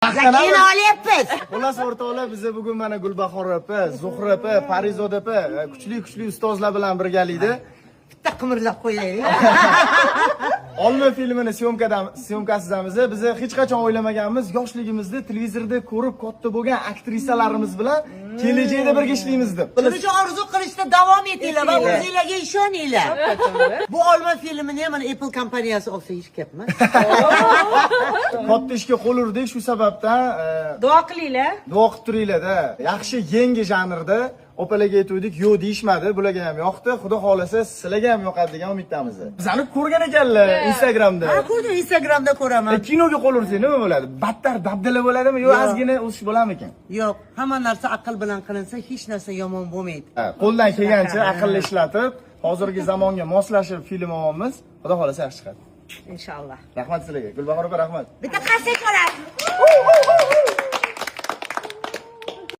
Zakini olyapmiz. Xullas o'rtoqlar, biz bugun mana Gulbahor opa, Zuhra opa, Parizoda opa kuchli ustozlar bilan birgalikda Bitta qimirlab qo'yaylik. Olma filmini syomkasidamiz. Biz hech qachon o'ylamaganmiz, yoshligimizda televizorda ko'rib katta bo'lgan aktrisalarimiz bilan kelajakda birga ishlaymiz deb. Shuning orzu qilishda davom etinglar va o'zingizlarga ishoninglar. Bu Olma filmini ham mana Apple kompaniyasi olsa ish ketmas. Katta ishga qo'l urdik, shu sababdan Duo qilinglar. duo qilib turinglar-da. Yaxshi yangi janrda opalarga aytdik, yo'q deyishmadi, bularga ham yoqdi. Xudo xolasa sizlarga ham yoqadi degan umiddamiz. Bizani ko'rgan ekanlar Instagramda. Ha, ko'rdim, Instagramda ko'raman. Kinoga qo'l ursa nima bo'ladi? Battar dabdala bo'ladimi yo ozgina o'sish bo'larmikan? Yo'q, hamma narsa aql bilan qilinsa hech narsa yomon bo'lmaydi. Qo'ldan kelgancha aqlli ishlatib, hozirgi zamonga moslashib film olamiz. Xudo xolasa yaxshi chiqadi. Inshaalloh. Rahmat sizlarga. Gulbahor opa, rahmat. Bitta qarsak olasiz.